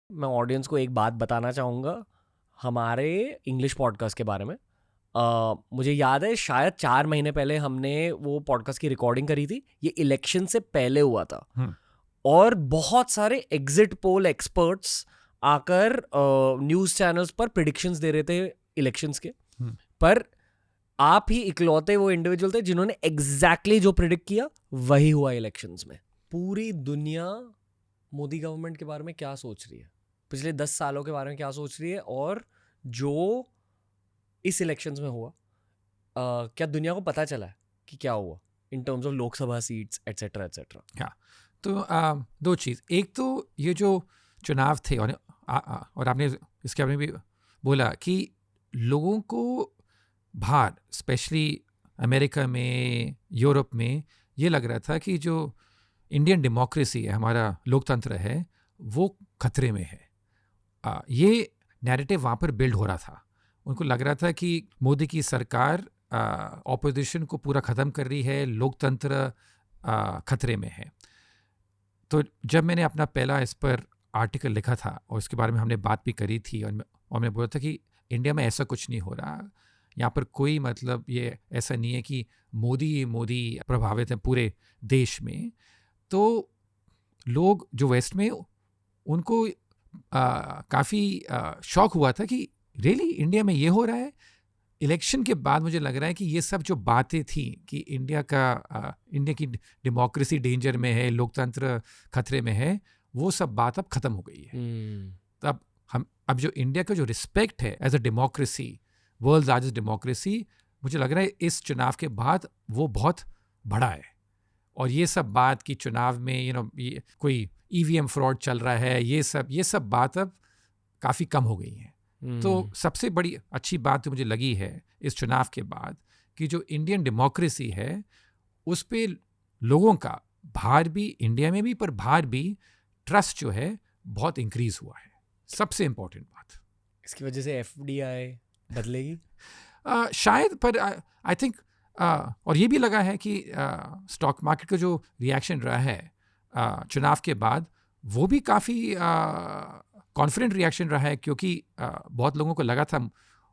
मैं ऑडियंस को एक बात बताना चाहूँगा हमारे इंग्लिश पॉडकास्ट के बारे में। मुझे याद है शायद 4 महीने पहले हमने वो पॉडकास्ट की रिकॉर्डिंग करी थी। ये इलेक्शन से पहले हुआ था और बहुत सारे एग्जिट पोल एक्सपर्ट्स आकर न्यूज़ चैनल्स पर प्रिडिक्शंस दे रहे थे इलेक्शंस के। पर आप ही इकलौते वो इंडिविजुअल थे जिन्होंने एग्जैक्टली जो प्रिडिक्ट किया वही हुआ इलेक्शंस में। पूरी दुनिया मोदी गवर्नमेंट के बारे में क्या सोच रही है, पिछले 10 सालों के बारे में क्या सोच रही है, और जो इस इलेक्शंस में हुआ क्या दुनिया को पता चला है कि क्या हुआ in terms of Lok Sabha seats etcetera etcetera? हाँ, तो दो चीज़। एक तो ये जो चुनाव थे और आपने इसके बारे में भी बोला कि लोगों को बाहर, स्पेशली अमेरिका में, यूरोप में, ये लग रहा था कि जो इंडियन डेमोक्रेसी है, हमारा लोकतंत्र है, वो खतरे में है। ये नैरेटिव वहाँ पर बिल्ड हो रहा था। उनको लग रहा था कि मोदी की सरकार ऑपोजिशन को पूरा ख़त्म कर रही है, लोकतंत्र खतरे में है। तो जब मैंने अपना पहला इस पर आर्टिकल लिखा था और इसके बारे में हमने बात भी करी थी और मैं बोला था कि इंडिया में ऐसा कुछ नहीं हो रहा, यहाँ पर कोई मतलब ये ऐसा नहीं है कि मोदी प्रभावित हैं पूरे देश में। तो लोग जो वेस्ट में, उनको काफ़ी शौक हुआ था कि रियली इंडिया में ये हो रहा है। इलेक्शन के बाद मुझे लग रहा है कि ये सब जो बातें थी कि इंडिया की डेमोक्रेसी डेंजर में है, लोकतंत्र खतरे में है, वो सब बात अब ख़त्म हो गई है। तो अब जो इंडिया का जो रिस्पेक्ट है as a democracy, world largest democracy, मुझे लग रहा है इस चुनाव के बाद वो बहुत बढ़ा है। और ये सब बात कि चुनाव में ये कोई ईवीएम फ्रॉड चल रहा है, ये सब बात अब काफ़ी कम हो गई है। तो सबसे बड़ी अच्छी बात तो मुझे लगी है इस चुनाव के बाद कि जो इंडियन डेमोक्रेसी है उस पे लोगों का बाहर भी, इंडिया में भी, पर बाहर भी ट्रस्ट जो है बहुत इंक्रीज हुआ है। सबसे इम्पोर्टेंट बात। इसकी वजह से एफडीआई बदलेगी शायद, पर आई थिंक और ये भी लगा है कि स्टॉक मार्केट का जो रिएक्शन रहा है चुनाव के बाद, वो भी काफ़ी कॉन्फिडेंट रिएक्शन रहा है, क्योंकि बहुत लोगों को लगा था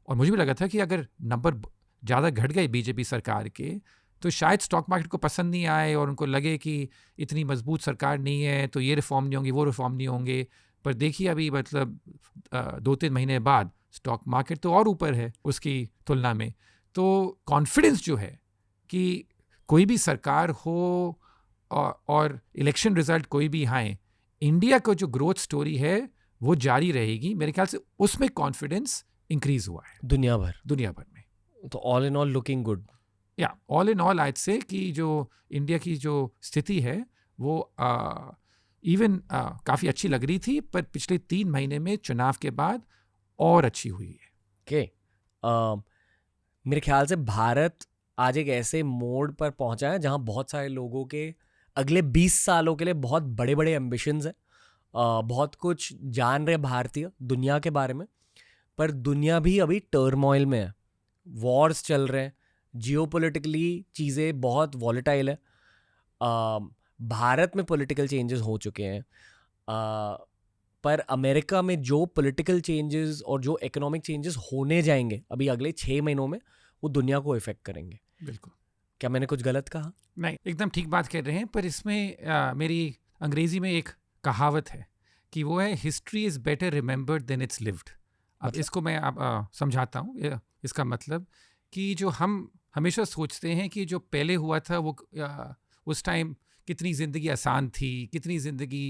और मुझे भी लगा था कि अगर नंबर ज़्यादा घट गए बीजेपी सरकार के तो शायद स्टॉक मार्केट को पसंद नहीं आए और उनको लगे कि इतनी मजबूत सरकार नहीं है तो ये रिफॉर्म नहीं होंगे, वो रिफॉर्म नहीं होंगे। पर देखिए अभी मतलब 2-3 महीने बाद स्टॉक मार्केट तो और ऊपर है उसकी तुलना में। तो कॉन्फिडेंस जो है कि कोई भी सरकार हो और इलेक्शन रिजल्ट कोई भी आए, इंडिया का जो ग्रोथ स्टोरी है वो जारी रहेगी। मेरे ख्याल से उसमें कॉन्फिडेंस इंक्रीज हुआ है दुनिया भर में। तो all in all looking good. या ऑल इन ऑल आज से कि जो इंडिया की जो स्थिति है वो इवन काफ़ी अच्छी लग रही थी, पर पिछले 3 महीने में चुनाव के बाद और अच्छी हुई है। मेरे ख्याल से भारत आज एक ऐसे मोड पर पहुंचा है जहां बहुत सारे लोगों के अगले 20 सालों के लिए बहुत बड़े बड़े एम्बिशंस हैं। बहुत कुछ जान रहे भारतीय दुनिया के बारे में, पर दुनिया भी अभी टर्मोइल में है। वॉर्स चल रहे हैं, जियोपॉलिटिकली चीज़ें बहुत वॉलेटाइल है। भारत में पॉलिटिकल चेंजेस हो चुके हैं, पर अमेरिका में जो पॉलिटिकल चेंजेस और जो इकोनॉमिक चेंजेस होने जाएंगे अभी अगले 6 महीनों में, वो दुनिया को इफेक्ट करेंगे। बिल्कुल। क्या मैंने कुछ गलत कहा? नहीं, एकदम ठीक बात कर रहे हैं। पर इसमें मेरी अंग्रेजी में एक कहावत है कि वो है history is better remembered than it's lived. अब इसको मैं समझाता हूँ। इसका मतलब कि जो हम हमेशा सोचते हैं कि जो पहले हुआ था वो उस टाइम कितनी ज़िंदगी आसान थी, कितनी ज़िंदगी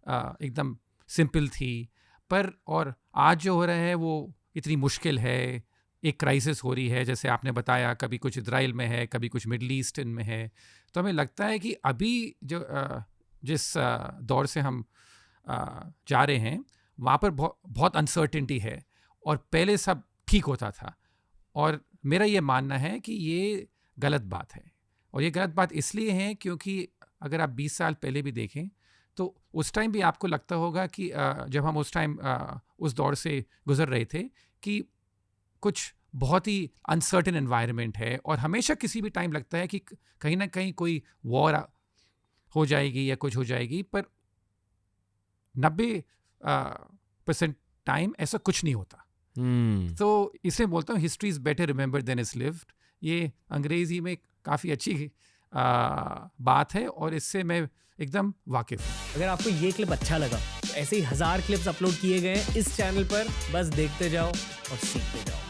एकदम सिंपल थी, पर और आज जो हो रहा है वो इतनी मुश्किल है। एक क्राइसिस हो रही है, जैसे आपने बताया, कभी कुछ इजराइल में है, कभी कुछ मिडल ईस्टर्न में है। तो हमें लगता है कि अभी जो जिस दौर से हम जा रहे हैं वहाँ पर बहुत अनसर्टेनिटी है और पहले सब ठीक होता था। और मेरा ये मानना है कि ये गलत बात है। और ये गलत बात इसलिए है क्योंकि अगर आप 20 साल पहले भी देखें तो उस टाइम भी आपको लगता होगा कि जब हम उस टाइम उस दौर से गुजर रहे थे कि कुछ बहुत ही अनसर्टेन एनवायरनमेंट है और हमेशा किसी भी टाइम लगता है कि कहीं ना कहीं कोई वॉर हो जाएगी या कुछ हो जाएगी। पर 100% टाइम ऐसा कुछ नहीं होता। तो इसे बोलता हूँ history is better remembered than is lived. ये अंग्रेजी में काफ़ी अच्छी बात है और इससे मैं एकदम वाकिफ़ हूँ। अगर आपको ये क्लिप अच्छा लगा तो ऐसे ही 1000 क्लिप्स अपलोड किए गए हैं इस चैनल पर, बस देखते जाओ और सीखते जाओ।